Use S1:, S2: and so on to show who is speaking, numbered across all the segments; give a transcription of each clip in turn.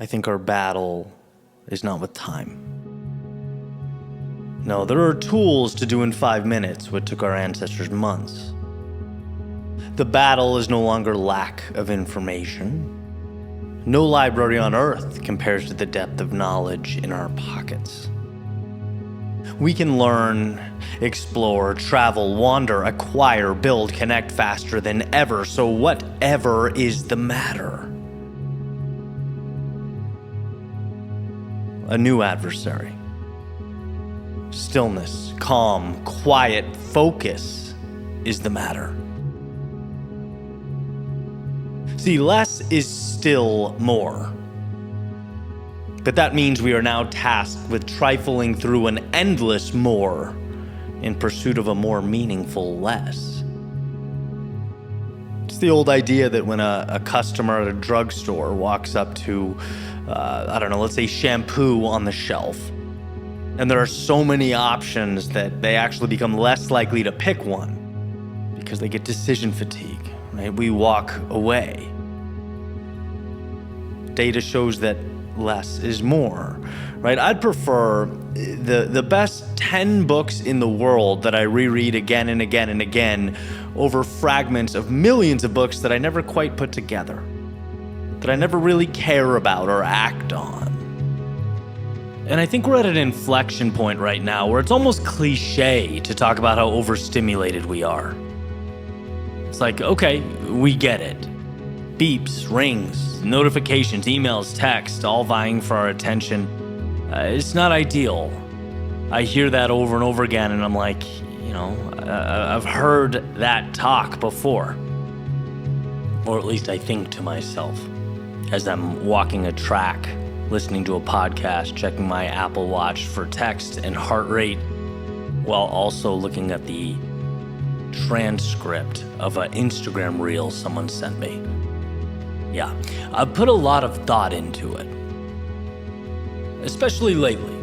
S1: I think our battle is not with time. No, there are tools to do in 5 minutes what took our ancestors months. The battle is no longer lack of information. No library on earth compares to the depth of knowledge in our pockets. We can learn, explore, travel, wander, acquire, build, connect faster than ever, so whatever is the matter? A new adversary. Stillness, calm, quiet, focus is the matter. See, less is still more. But that means we are now tasked with trifling through an endless more in pursuit of a more meaningful less. It's the old idea that when a customer at a drugstore walks up to, let's say shampoo on the shelf, and there are so many options that they actually become less likely to pick one because they get decision fatigue, right? We walk away. Data shows that less is more, right? I'd prefer the best 10 books in the world that I reread again and again and again over fragments of millions of books that I never quite put together, that I never really care about or act on. And I think we're at an inflection point right now where it's almost cliche to talk about how overstimulated we are. It's like, okay, we get it. Beeps, rings, notifications, emails, text, all vying for our attention. It's not ideal. I hear that over and over again, and I'm like, I've heard that talk before. Or at least I think to myself as I'm walking a track, listening to a podcast, checking my Apple Watch for text and heart rate, while also looking at the transcript of an Instagram reel someone sent me. Yeah, I've put a lot of thought into it, especially lately,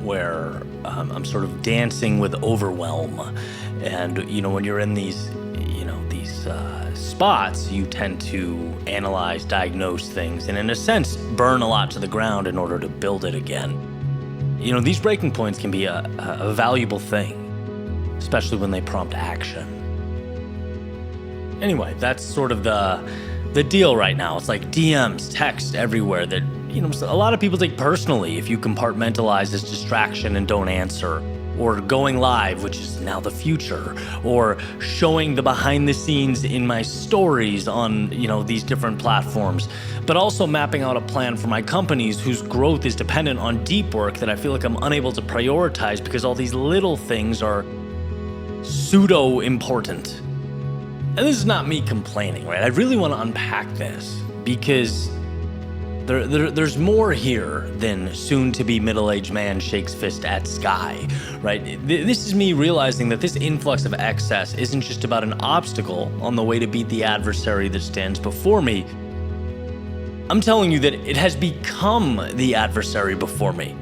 S1: where I'm sort of dancing with overwhelm. And, when you're in these spots, you tend to analyze, diagnose things, and in a sense, burn a lot to the ground in order to build it again. These breaking points can be a valuable thing, especially when they prompt action. Anyway, that's sort of the deal right now. It's like DMs, text everywhere that, a lot of people take personally if you compartmentalize as distraction and don't answer, or going live, which is now the future, or showing the behind the scenes in my stories on, these different platforms, but also mapping out a plan for my companies whose growth is dependent on deep work that I feel like I'm unable to prioritize because all these little things are pseudo important. And this is not me complaining, right? I really want to unpack this because there's more here than soon-to-be middle-aged man shakes fist at sky, right? This is me realizing that this influx of excess isn't just about an obstacle on the way to beat the adversary that stands before me. I'm telling you that it has become the adversary before me.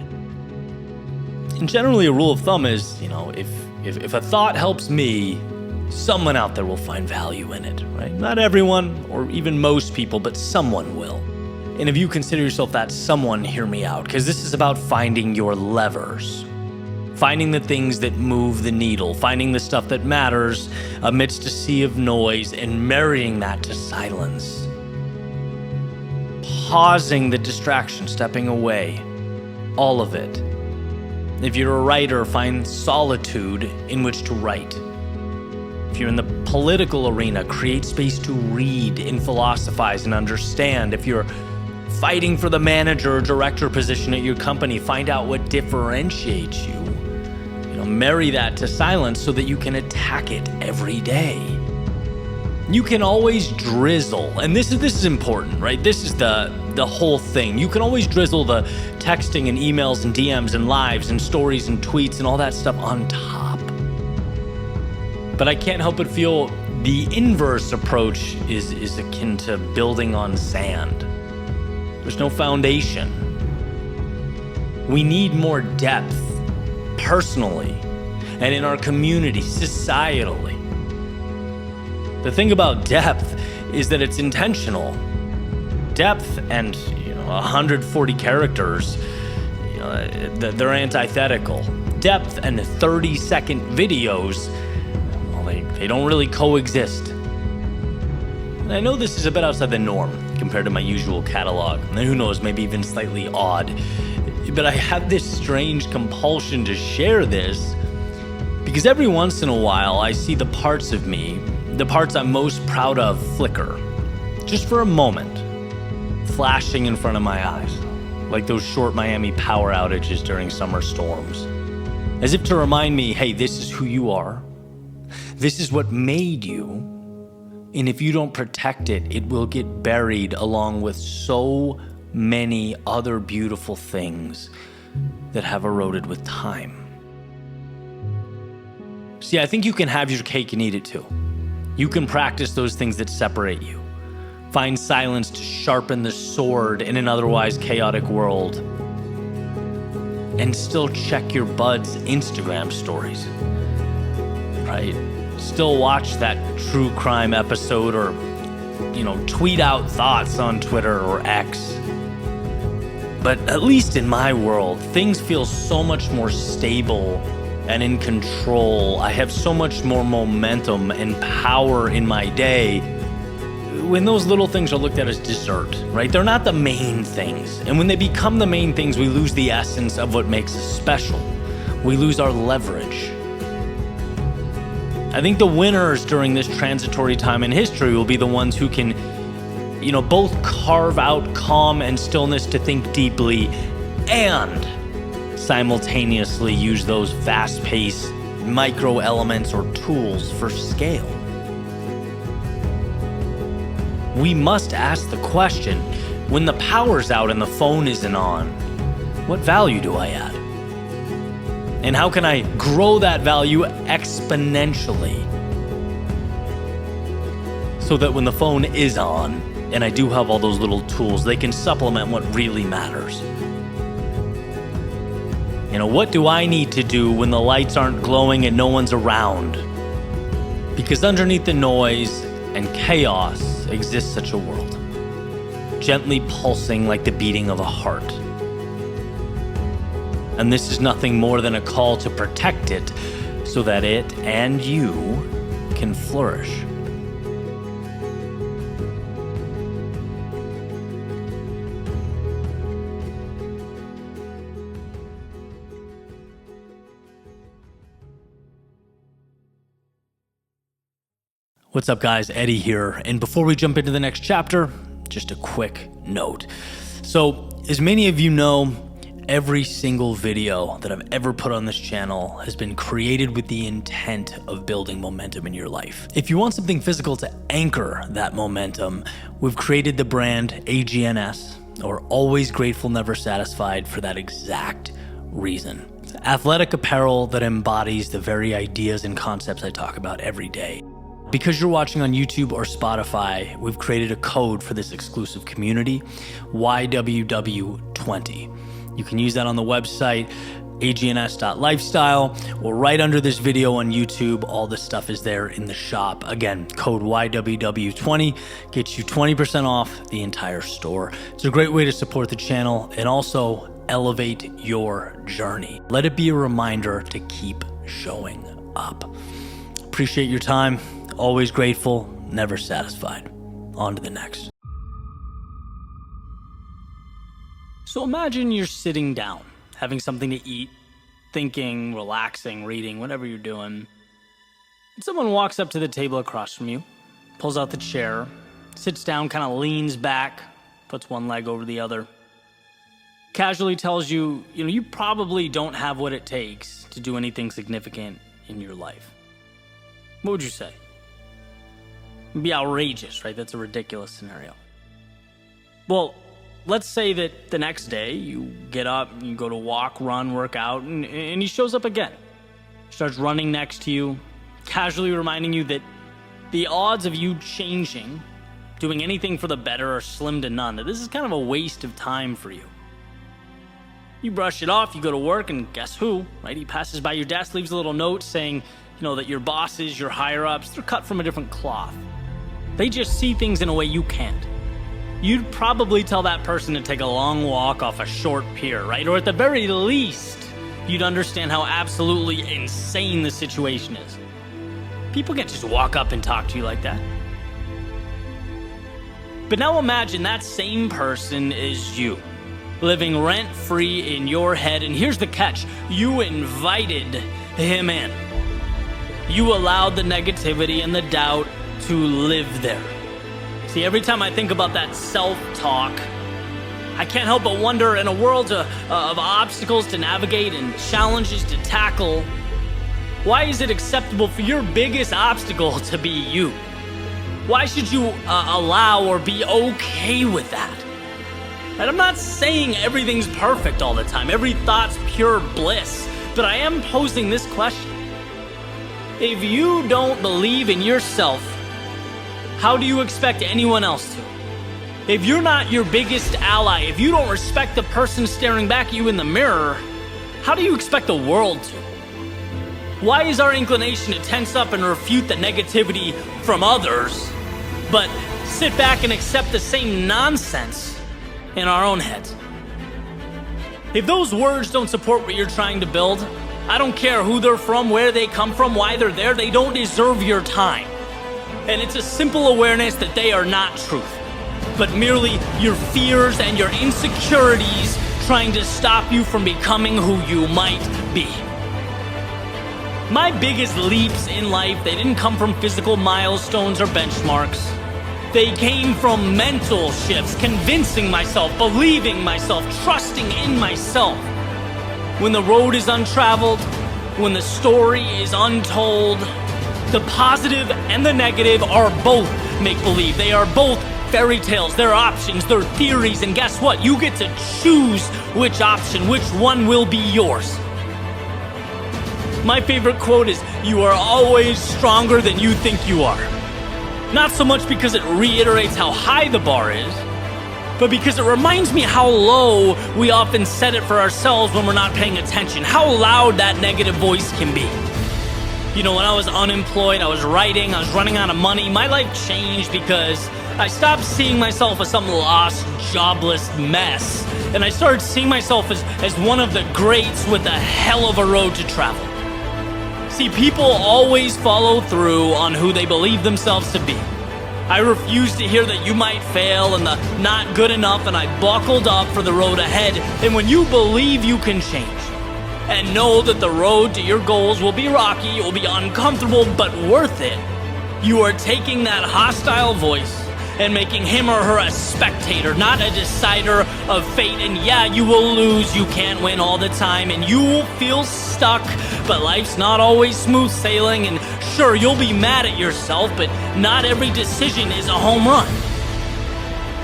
S1: And generally, a rule of thumb is, if a thought helps me, someone out there will find value in it, right? Not everyone, or even most people, but someone will. And if you consider yourself that someone, hear me out, because this is about finding your levers. Finding the things that move the needle, finding the stuff that matters amidst a sea of noise, and marrying that to silence. Pausing the distraction, stepping away. All of it. If you're a writer, find solitude in which to write. If you're in the political arena, create space to read and philosophize and understand. If you're fighting for the manager or director position at your company, find out what differentiates you. Marry that to silence so that you can attack it every day. You can always drizzle, and this is important, right? This is the whole thing. You can always drizzle the texting and emails and DMs and lives and stories and tweets and all that stuff on top. But I can't help but feel the inverse approach is akin to building on sand. There's no foundation. We need more depth, personally, and in our community, societally. The thing about depth is that it's intentional. Depth and, 140 characters, they're antithetical. Depth and 30-second videos, well, they don't really coexist. And I know this is a bit outside the norm compared to my usual catalog, and who knows, maybe even slightly odd, but I have this strange compulsion to share this because every once in a while I see the parts of me, the parts I'm most proud of, flicker, just for a moment, flashing in front of my eyes, like those short Miami power outages during summer storms, as if to remind me, hey, this is who you are, this is what made you, and if you don't protect it, it will get buried along with so many other beautiful things that have eroded with time. See, I think you can have your cake and eat it too. You can practice those things that separate you. Find silence to sharpen the sword in an otherwise chaotic world. And still check your bud's Instagram stories, right? Still watch that true crime episode or, tweet out thoughts on Twitter or X. But at least in my world, things feel so much more stable and in control. I have so much more momentum and power in my day when those little things are looked at as dessert, right? They're not the main things. And when they become the main things, we lose the essence of what makes us special. We lose our leverage. I think the winners during this transitory time in history will be the ones who can, both carve out calm and stillness to think deeply and simultaneously use those fast-paced micro elements or tools for scale. We must ask the question, when the power's out and the phone isn't on, what value do I add? And how can I grow that value exponentially so that when the phone is on and I do have all those little tools, they can supplement what really matters? What do I need to do when the lights aren't glowing and no one's around? Because underneath the noise and chaos exists such a world, gently pulsing like the beating of a heart. And this is nothing more than a call to protect it so that it and you can flourish. What's up, guys? Eddie here. And before we jump into the next chapter, just a quick note. So, as many of you know, every single video that I've ever put on this channel has been created with the intent of building momentum in your life. If you want something physical to anchor that momentum, we've created the brand AGNS, or Always Grateful, Never Satisfied, for that exact reason. It's athletic apparel that embodies the very ideas and concepts I talk about every day. Because you're watching on YouTube or Spotify, we've created a code for this exclusive community, YWW20. You can use that on the website, agns.lifestyle, or right under this video on YouTube. All the stuff is there in the shop. Again, code YWW20 gets you 20% off the entire store. It's a great way to support the channel and also elevate your journey. Let it be a reminder to keep showing up. Appreciate your time. Always grateful, never satisfied. On to the next. So imagine you're sitting down, having something to eat, thinking, relaxing, reading, whatever you're doing. And someone walks up to the table across from you, pulls out the chair, sits down, kind of leans back, puts one leg over the other, casually tells you, you probably don't have what it takes to do anything significant in your life. What would you say? It'd be outrageous, right? That's a ridiculous scenario. Well, let's say that the next day you get up, you go to walk, run, work out, and he shows up again. Starts running next to you, casually reminding you that the odds of you changing, doing anything for the better, are slim to none. That this is kind of a waste of time for you. You brush it off, you go to work, and guess who, right? He passes by your desk, leaves a little note saying, that your bosses, your higher-ups, they're cut from a different cloth. They just see things in a way you can't. you'd probably tell that person to take a long walk off a short pier, right? Or at the very least, you'd understand how absolutely insane the situation is. People can't just walk up and talk to you like that. But now imagine that same person is you, living rent-free in your head, and here's the catch: you invited him in. You allowed the negativity and the doubt to live there. See, every time I think about that self-talk, I can't help but wonder, in a world of obstacles to navigate and challenges to tackle, why is it acceptable for your biggest obstacle to be you? Why should you allow or be okay with that? And I'm not saying everything's perfect all the time, every thought's pure bliss, but I am posing this question. If you don't believe in yourself, how do you expect anyone else to? If you're not your biggest ally, if you don't respect the person staring back at you in the mirror, how do you expect the world to? Why is our inclination to tense up and refute the negativity from others, but sit back and accept the same nonsense in our own heads? If those words don't support what you're trying to build, I don't care who they're from, where they come from, why they're there, they don't deserve your time. And it's a simple awareness that they are not truth, but merely your fears and your insecurities trying to stop you from becoming who you might be. My biggest leaps in life, they didn't come from physical milestones or benchmarks. They came from mental shifts, convincing myself, believing myself, trusting in myself. When the road is untraveled, when the story is untold, the positive and the negative are both make-believe. They are both fairy tales. They're options, they're theories, and guess what? You get to choose which option, which one will be yours. My favorite quote is, "You are always stronger than you think you are." Not so much because it reiterates how high the bar is, but because it reminds me how low we often set it for ourselves when we're not paying attention, how loud that negative voice can be. You know, when I was unemployed, I was writing, I was running out of money, my life changed because I stopped seeing myself as some lost, jobless mess, and I started seeing myself as one of the greats with a hell of a road to travel. See, people always follow through on who they believe themselves to be. I refused to hear that you might fail and the not good enough, and I buckled up for the road ahead. And when you believe you can change and know that the road to your goals will be rocky, it will be uncomfortable, but worth it, you are taking that hostile voice and making him or her a spectator, not a decider of fate. And yeah, you will lose, you can't win all the time, and you will feel stuck, but life's not always smooth sailing, and sure, you'll be mad at yourself, but not every decision is a home run.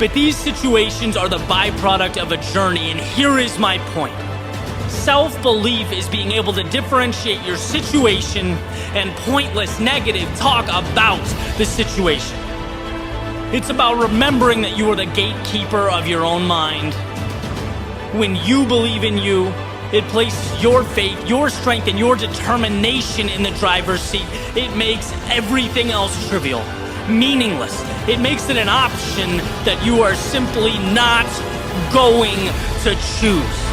S1: But these situations are the byproduct of a journey, and here is my point. Self-belief is being able to differentiate your situation and pointless negative talk about the situation. It's about remembering that you are the gatekeeper of your own mind. When you believe in you, it places your faith, your strength, and your determination in the driver's seat. It makes everything else trivial, meaningless. It makes it an option that you are simply not going to choose.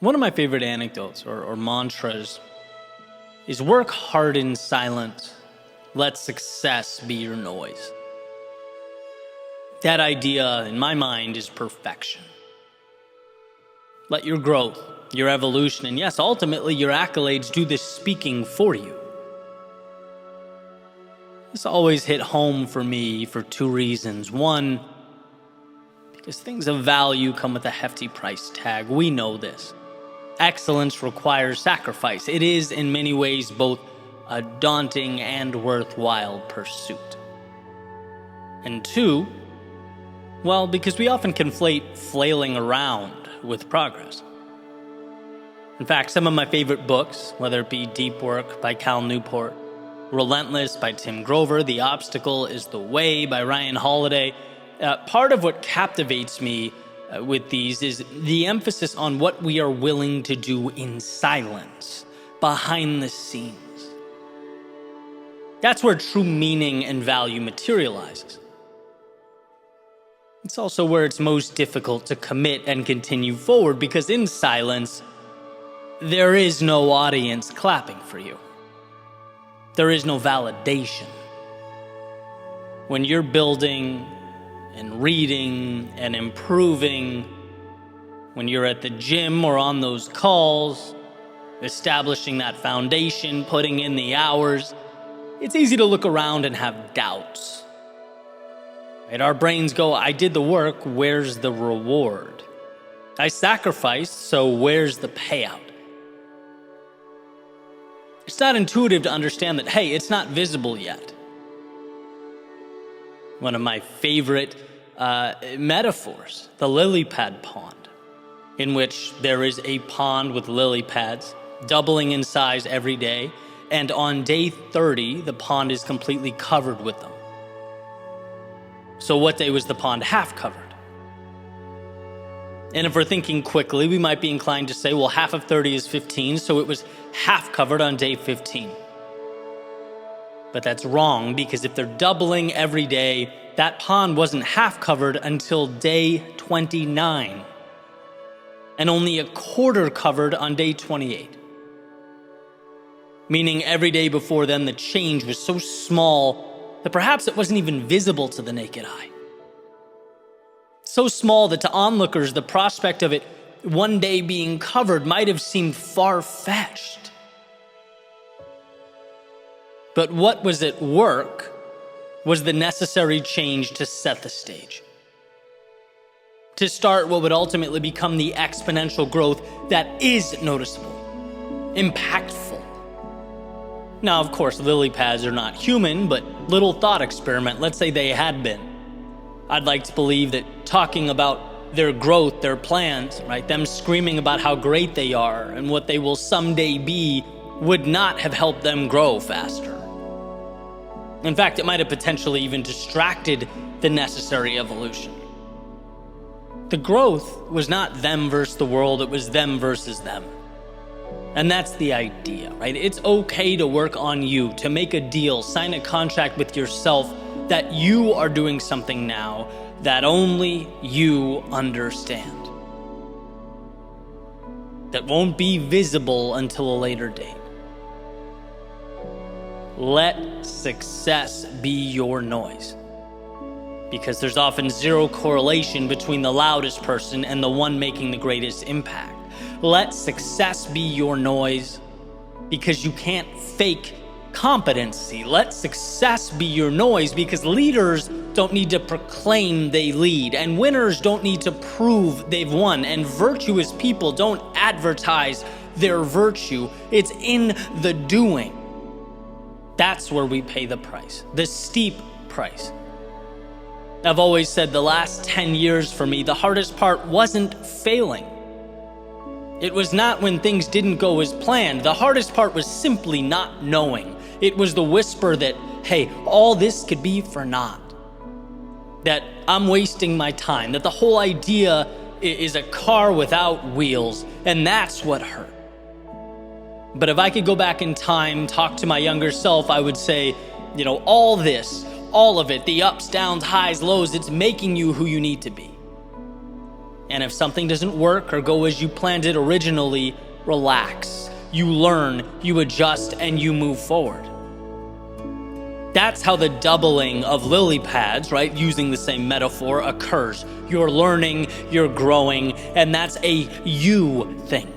S1: One of my favorite anecdotes or mantras is work hard in silence, let success be your noise. That idea, in my mind, is perfection. Let your growth, your evolution, and yes, ultimately your accolades do this speaking for you. This always hit home for me for two reasons. One, because things of value come with a hefty price tag. We know this. Excellence requires sacrifice. It is, in many ways, both a daunting and worthwhile pursuit. And two, well, because we often conflate flailing around with progress. In fact, some of my favorite books, whether it be Deep Work by Cal Newport, Relentless by Tim Grover, The Obstacle is the Way by Ryan Holiday, part of what captivates me with these is the emphasis on what we are willing to do in silence, behind the scenes. That's where true meaning and value materializes. It's also where it's most difficult to commit and continue forward, because in silence, there is no audience clapping for you. There is no validation. When you're building and reading and improving, when you're at the gym or on those calls, establishing that foundation, putting in the hours, it's easy to look around and have doubts. Right? Our brains go, I did the work, where's the reward? I sacrificed, so where's the payout? It's not intuitive to understand that, hey, it's not visible yet. One of my favorite metaphors, the lily pad pond, in which there is a pond with lily pads doubling in size every day, and on day 30, the pond is completely covered with them. So what day was the pond half covered? And if we're thinking quickly, we might be inclined to say, well, half of 30 is 15, so it was half covered on day 15. But that's wrong, because if they're doubling every day, that pond wasn't half covered until day 29, and only a quarter covered on day 28. Meaning every day before then, the change was so small that perhaps it wasn't even visible to the naked eye. So small that to onlookers, the prospect of it one day being covered might have seemed far-fetched. But what was at work was the necessary change to set the stage, to start what would ultimately become the exponential growth that is noticeable, impactful. Now, of course, lily pads are not human, but little thought experiment, let's say they had been. I'd like to believe that talking about their growth, their plans, right, them screaming about how great they are and what they will someday be would not have helped them grow faster. In fact, it might have potentially even distracted the necessary evolution. The growth was not them versus the world, it was them versus them. And that's the idea, right? It's okay to work on you, to make a deal, sign a contract with yourself that you are doing something now that only you understand, that won't be visible until a later date. Let success be your noise, because there's often zero correlation between the loudest person and the one making the greatest impact. Let success be your noise, because you can't fake competency. Let success be your noise, because leaders don't need to proclaim they lead, and winners don't need to prove they've won, and virtuous people don't advertise their virtue. It's in the doing. That's where we pay the price, the steep price. I've always said the last 10 years for me, the hardest part wasn't failing. It was not when things didn't go as planned. The hardest part was simply not knowing. It was the whisper that, hey, all this could be for naught. That I'm wasting my time, that the whole idea is a car without wheels, and that's what hurt. But if I could go back in time, talk to my younger self, I would say, all this, all of it, the ups, downs, highs, lows, it's making you who you need to be. And if something doesn't work or go as you planned it originally, relax. You learn, you adjust, and you move forward. That's how the doubling of lily pads, right, using the same metaphor, occurs. You're learning, you're growing, and that's a you thing.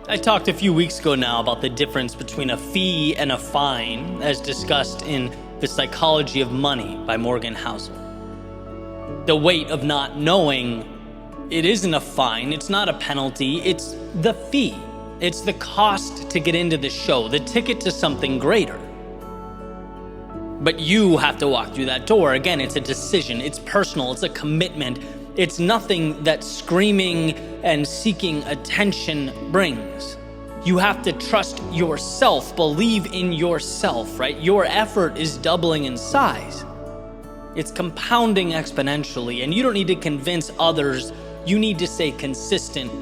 S1: I talked a few weeks ago now about the difference between a fee and a fine, as discussed in The Psychology of Money by Morgan Housel. The weight of not knowing, it isn't a fine, it's not a penalty, it's the fee. It's the cost to get into the show, the ticket to something greater. But you have to walk through that door. Again, it's a decision, it's personal, it's a commitment. It's nothing that screaming and seeking attention brings. You have to trust yourself, believe in yourself, right? Your effort is doubling in size. It's compounding exponentially, and you don't need to convince others. You need to stay consistent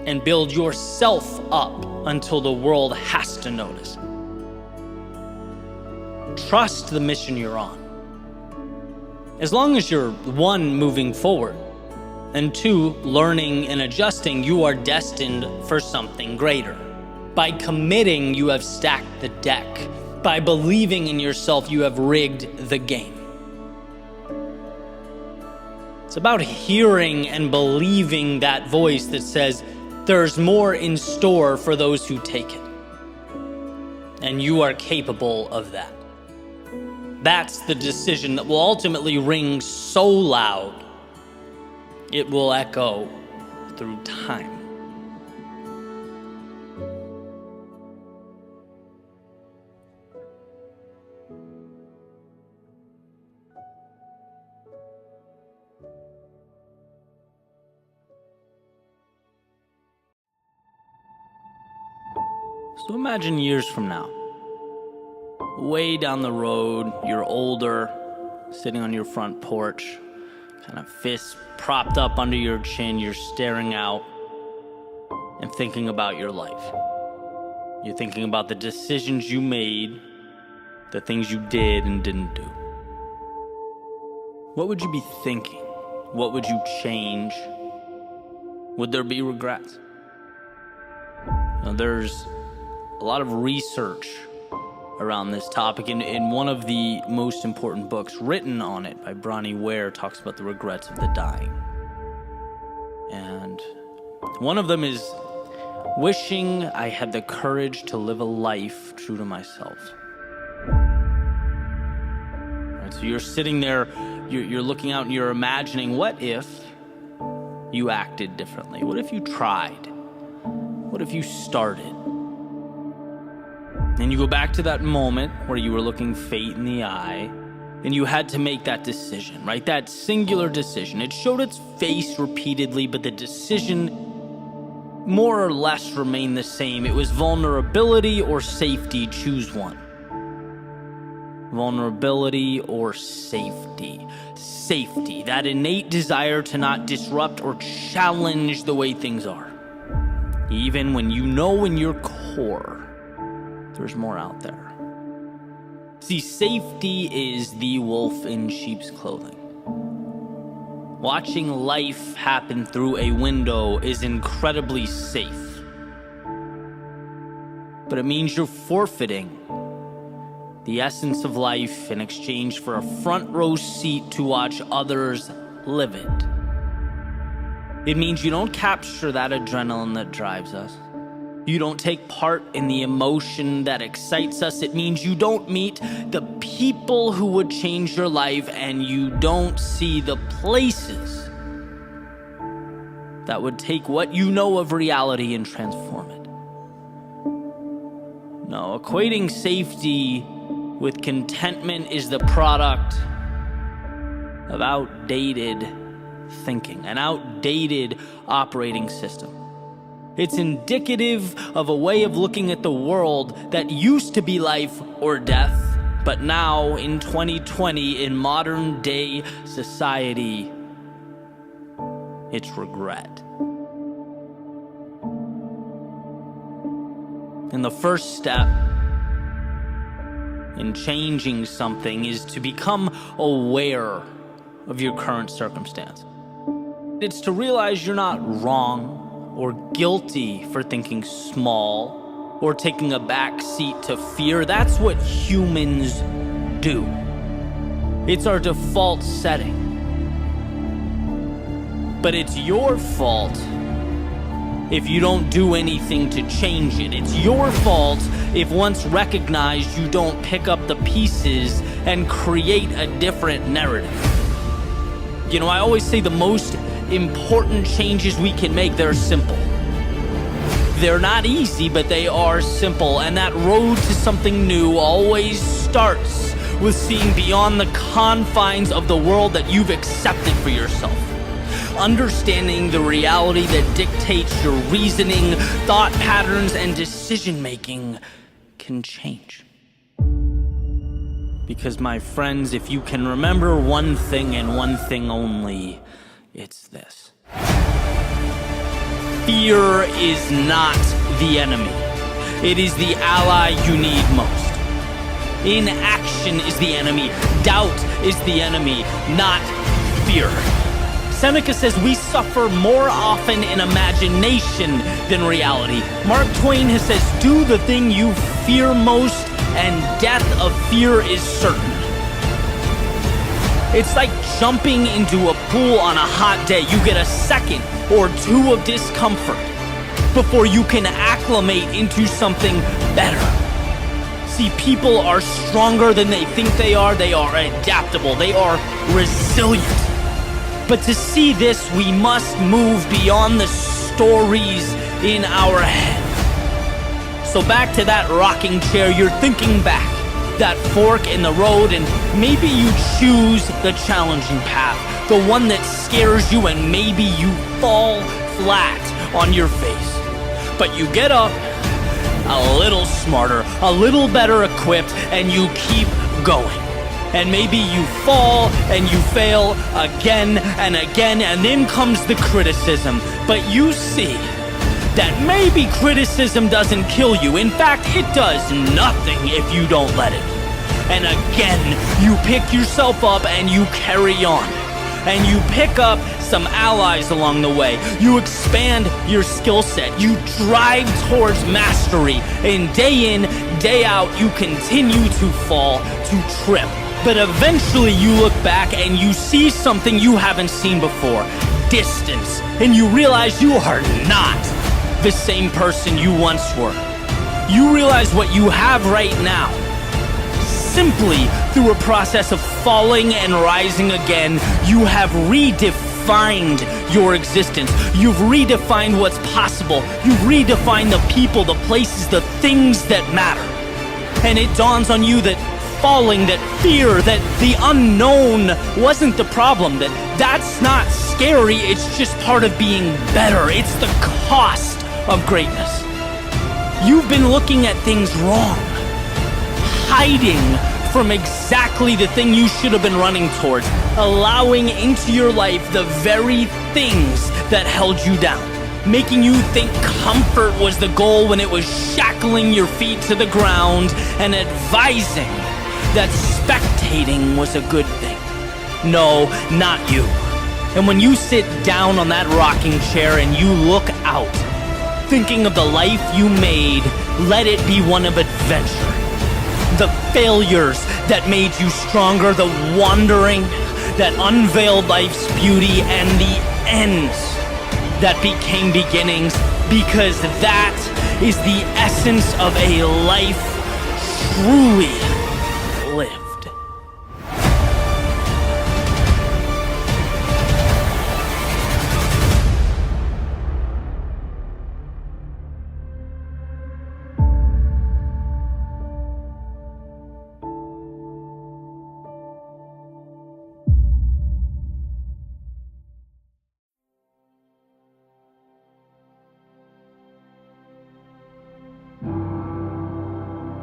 S1: and build yourself up until the world has to notice. Trust the mission you're on. As long as you're, one, moving forward, and two, learning and adjusting, you are destined for something greater. By committing, you have stacked the deck. By believing in yourself, you have rigged the game. It's about hearing and believing that voice that says, there's more in store for those who take it. And you are capable of that. That's the decision that will ultimately ring so loud, it will echo through time. So imagine years from now, way down the road, you're older, sitting on your front porch, kind of fists propped up under your chin, you're staring out and thinking about your life. You're thinking about the decisions you made, the things you did and didn't do. What would you be thinking? What would you change? Would there be regrets? Now, there's a lot of research around this topic, and in one of the most important books written on it by Bronnie Ware talks about the regrets of the dying. And one of them is wishing I had the courage to live a life true to myself. Right, so you're sitting there, you're looking out and you're imagining, what if you acted differently? What if you tried? What if you started? And you go back to that moment where you were looking fate in the eye and you had to make that decision, right? That singular decision. It showed its face repeatedly, but the decision more or less remained the same. It was vulnerability or safety. Choose one. Vulnerability or safety. Safety, that innate desire to not disrupt or challenge the way things are. Even when you know in your core there's more out there. See, safety is the wolf in sheep's clothing. Watching life happen through a window is incredibly safe. But it means you're forfeiting the essence of life in exchange for a front row seat to watch others live it. It means you don't capture that adrenaline that drives us. You don't take part in the emotion that excites us. It means you don't meet the people who would change your life, and you don't see the places that would take what you know of reality and transform it. No, equating safety with contentment is the product of outdated thinking, an outdated operating system. It's indicative of a way of looking at the world that used to be life or death, but now in 2020, in modern day society, it's regret. And the first step in changing something is to become aware of your current circumstance. It's to realize you're not wrong or guilty for thinking small or taking a back seat to fear. That's what humans do. It's our default setting. But it's your fault if you don't do anything to change it. It's your fault if once recognized you don't pick up the pieces and create a different narrative. You know, I always say the most important changes we can make, they're simple. They're not easy, but they are simple. And that road to something new always starts with seeing beyond the confines of the world that you've accepted for yourself. understanding the reality that dictates your reasoning, thought patterns, and decision-making can change. Because, my friends, if you can remember one thing and one thing only, it's this. Fear is not the enemy. It is the ally you need most. Inaction is the enemy. Doubt is the enemy, not fear. Seneca says we suffer more often in imagination than reality. Mark Twain has says, do the thing you fear most, and death of fear is certain. It's like jumping into a pool on a hot day. You get a second or two of discomfort before you can acclimate into something better. See, people are stronger than they think they are. They are adaptable. They are resilient. But to see this, we must move beyond the stories in our head. So back to that rocking chair, you're thinking back, that fork in the road, and maybe you choose the challenging path, the one that scares you, and maybe you fall flat on your face. But you get up a little smarter, a little better equipped, and you keep going. And maybe you fall and you fail again and again, and then comes the criticism. But you see that maybe criticism doesn't kill you. In fact, it does nothing if you don't let it. And again, you pick yourself up and you carry on. And you pick up some allies along the way. You expand your skill set. You drive towards mastery. And day in, day out, you continue to fall, to trip. But eventually you look back and you see something you haven't seen before. Distance. And you realize you are not the same person you once were. You realize what you have right now, simply through a process of falling and rising again, you have redefined your existence. You've redefined what's possible. You've redefined the people, the places, the things that matter. And it dawns on you that falling, that fear, that the unknown wasn't the problem, that's not scary, it's just part of being better. It's the cost of greatness. You've been looking at things wrong, hiding from exactly the thing you should have been running towards, allowing into your life the very things that held you down, making you think comfort was the goal when it was shackling your feet to the ground, and advising that spectating was a good thing. No, not you. And when you sit down on that rocking chair and you look out, thinking of the life you made, let it be one of adventure. The failures that made you stronger, the wandering that unveiled life's beauty, and the ends that became beginnings, because that is the essence of a life truly lived.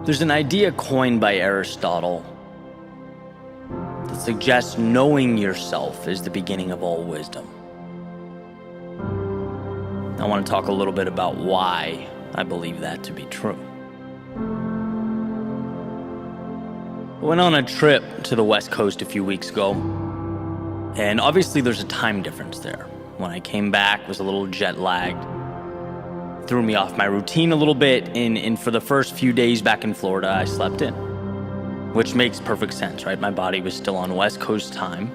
S1: There's an idea coined by Aristotle that suggests knowing yourself is the beginning of all wisdom. I want to talk a little bit about why I believe that to be true. I went on a trip to the West Coast a few weeks ago, and obviously there's a time difference there. When I came back, was a little jet lagged. Threw me off my routine a little bit, and for the first few days back in Florida, I slept in, which makes perfect sense, right? My body was still on West Coast time.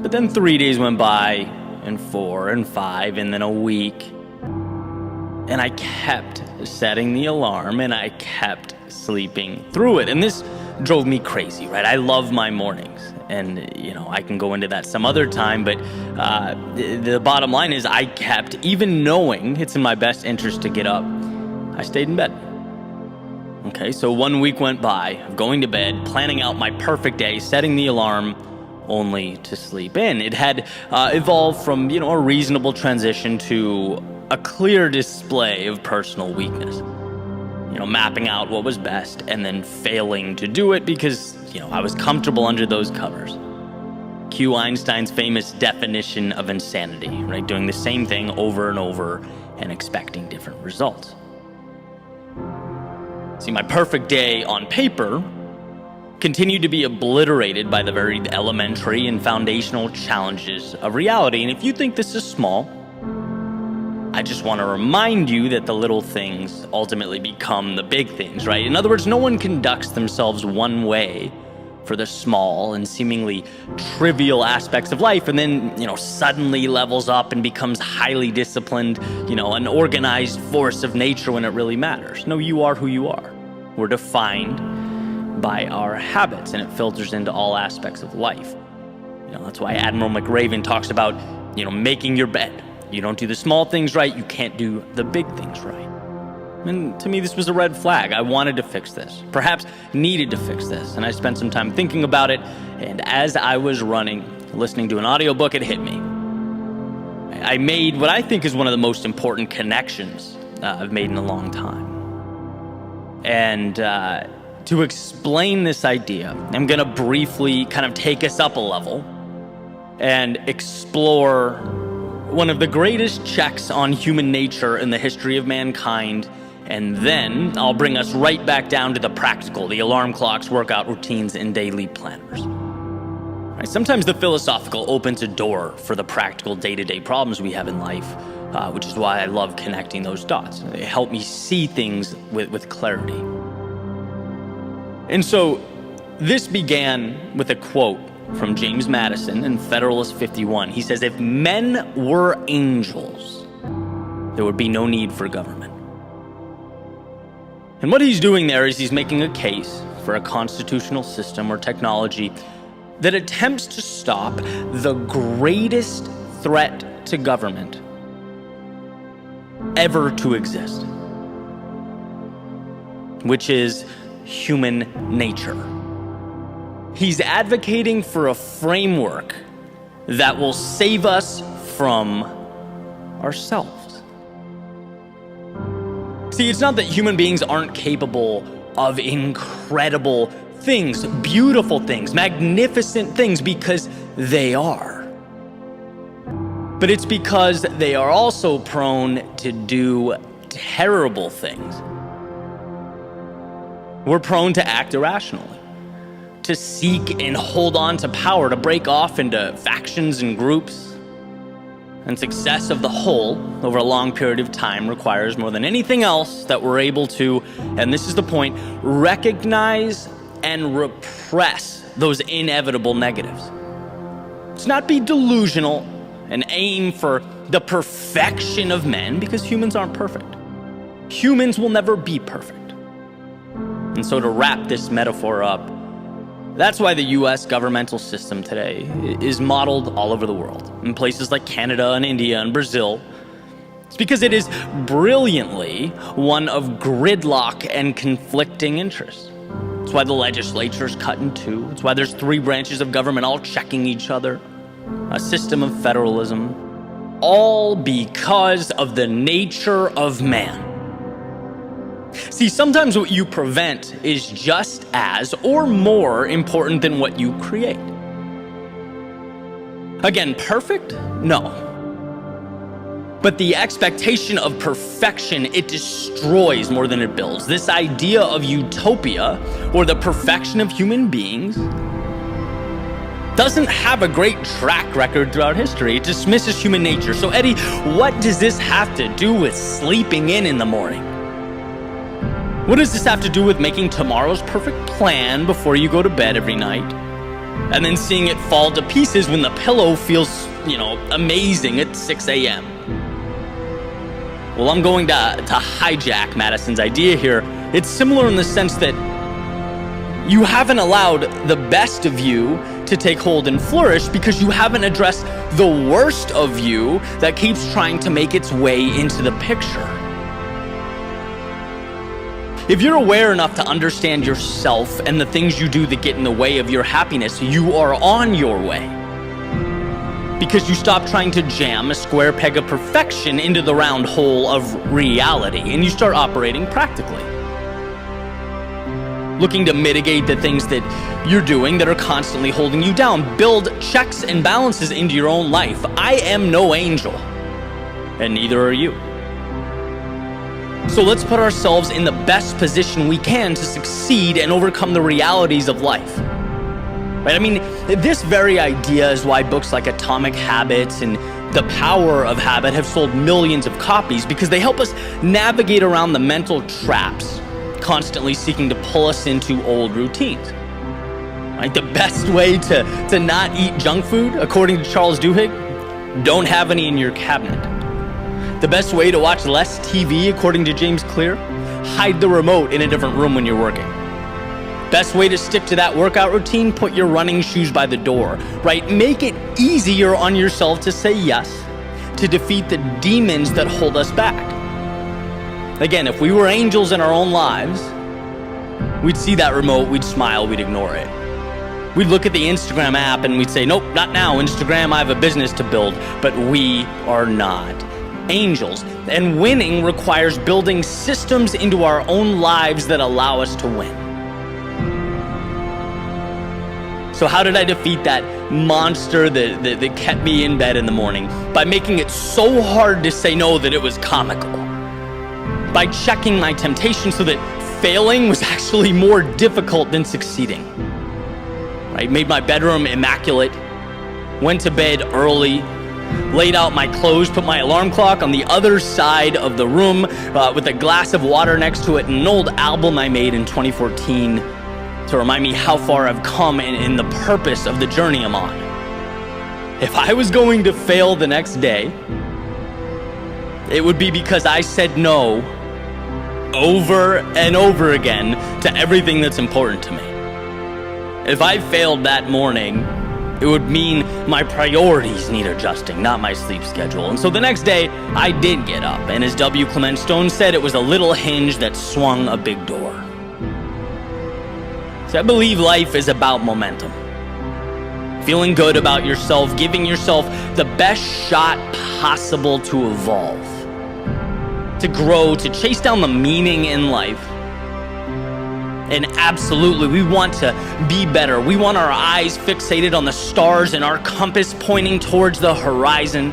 S1: But then 3 days went by, and 4 and 5, and then a week, and I kept setting the alarm, and I kept sleeping through it, and this drove me crazy, right? I love my mornings, and I can go into that some other time, but the bottom line is I kept, even knowing it's in my best interest to get up, I stayed in bed. Okay, so 1 week went by of going to bed, planning out my perfect day, setting the alarm only to sleep in. It had evolved from, a reasonable transition to a clear display of personal weakness. Mapping out what was best and then failing to do it because, I was comfortable under those covers. Cue Einstein's famous definition of insanity, right? Doing the same thing over and over and expecting different results. See, my perfect day on paper continued to be obliterated by the very elementary and foundational challenges of reality. And if you think this is small, I just want to remind you that the little things ultimately become the big things, right? In other words, no one conducts themselves one way for the small and seemingly trivial aspects of life and then, suddenly levels up and becomes highly disciplined, an organized force of nature when it really matters. No, you are who you are. We're defined by our habits, and it filters into all aspects of life. That's why Admiral McRaven talks about, making your bed. You don't do the small things right, you can't do the big things right. And to me, this was a red flag. I wanted to fix this, perhaps needed to fix this. And I spent some time thinking about it. And as I was listening to an audiobook, it hit me. I made what I think is one of the most important connections I've made in a long time. And to explain this idea, I'm going to briefly kind of take us up a level and explore one of the greatest checks on human nature in the history of mankind. And then I'll bring us right back down to the practical, the alarm clocks, workout routines, and daily planners. Right? Sometimes the philosophical opens a door for the practical day-to-day problems we have in life, which is why I love connecting those dots. They help me see things with clarity. And so this began with a quote from James Madison in Federalist 51. He says, "If men were angels, there would be no need for government." And what he's doing there is he's making a case for a constitutional system or technology that attempts to stop the greatest threat to government ever to exist, which is human nature. He's advocating for a framework that will save us from ourselves. See, it's not that human beings aren't capable of incredible things, beautiful things, magnificent things, because they are. But it's because they are also prone to do terrible things. We're prone to act irrationally, to seek and hold on to power, to break off into factions and groups. And success of the whole over a long period of time requires more than anything else that we're able to, and this is the point, recognize and repress those inevitable negatives. Let's not be delusional and aim for the perfection of men, because humans aren't perfect. Humans will never be perfect. And so to wrap this metaphor up, that's why the US governmental system today is modeled all over the world, in places like Canada and India and Brazil. It's because it is brilliantly one of gridlock and conflicting interests. It's why the legislature is cut in two. It's why there's 3 branches of government all checking each other, a system of federalism, all because of the nature of man. See, sometimes what you prevent is just as or more important than what you create. Again, perfect? No. But the expectation of perfection, it destroys more than it builds. This idea of utopia, or the perfection of human beings, doesn't have a great track record throughout history. It dismisses human nature. So Eddie, what does this have to do with sleeping in the morning? What does this have to do with making tomorrow's perfect plan before you go to bed every night, and then seeing it fall to pieces when the pillow feels, amazing at 6 a.m.? Well, I'm going to hijack Madison's idea here. It's similar in the sense that you haven't allowed the best of you to take hold and flourish because you haven't addressed the worst of you that keeps trying to make its way into the picture.
S2: If you're aware enough to understand yourself and the things you do that get in the way of your happiness, you are on your way. Because you stop trying to jam a square peg of perfection into the round hole of reality, and you start operating practically. Looking to mitigate the things that you're doing that are constantly holding you down. Build checks and balances into your own life. I am no angel, and neither are you. So let's put ourselves in the best position we can to succeed and overcome the realities of life. Right? I mean, this very idea is why books like Atomic Habits and The Power of Habit have sold millions of copies, because they help us navigate around the mental traps constantly seeking to pull us into old routines. Right? The best way to not eat junk food, according to Charles Duhigg, don't have any in your cabinet. The best way to watch less TV, according to James Clear, hide the remote in a different room when you're working. Best way to stick to that workout routine, put your running shoes by the door, right? Make it easier on yourself to say yes, to defeat the demons that hold us back. Again, if we were angels in our own lives, we'd see that remote, we'd smile, we'd ignore it. We'd look at the Instagram app and we'd say, nope, not now, Instagram, I have a business to build. But we are not angels. And winning requires building systems into our own lives that allow us to win. So how did I defeat that monster that kept me in bed in the morning? By making it so hard to say no that it was comical. By checking my temptation so that failing was actually more difficult than succeeding. I made my bedroom immaculate, went to bed early, laid out my clothes, put my alarm clock on the other side of the room with a glass of water next to it, and an old album I made in 2014 to remind me how far I've come and the purpose of the journey I'm on. If I was going to fail the next day, it would be because I said no over and over again to everything that's important to me. If I failed that morning, it would mean my priorities need adjusting, not my sleep schedule. And so the next day, I did get up. And as W. Clement Stone said, it was a little hinge that swung a big door. So I believe life is about momentum. Feeling good about yourself, giving yourself the best shot possible to evolve, to grow, to chase down the meaning in life. And absolutely, we want to be better. We want our eyes fixated on the stars and our compass pointing towards the horizon.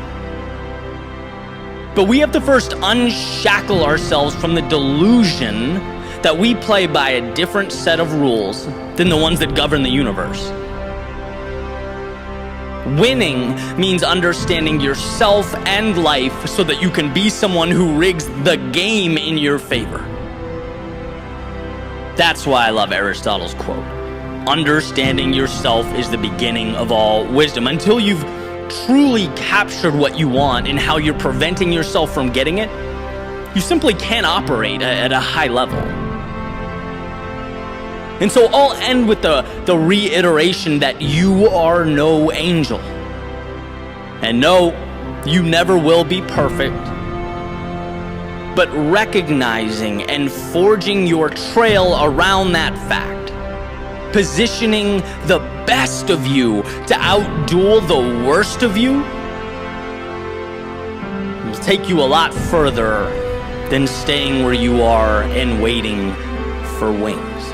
S2: But we have to first unshackle ourselves from the delusion that we play by a different set of rules than the ones that govern the universe. Winning means understanding yourself and life so that you can be someone who rigs the game in your favor. That's why I love Aristotle's quote. Understanding yourself is the beginning of all wisdom. Until you've truly captured what you want and how you're preventing yourself from getting it, you simply can't operate at a high level. And so I'll end with the reiteration that you are no angel. And no, you never will be perfect. But recognizing and forging your trail around that fact, positioning the best of you to outduel the worst of you, will take you a lot further than staying where you are and waiting for wings.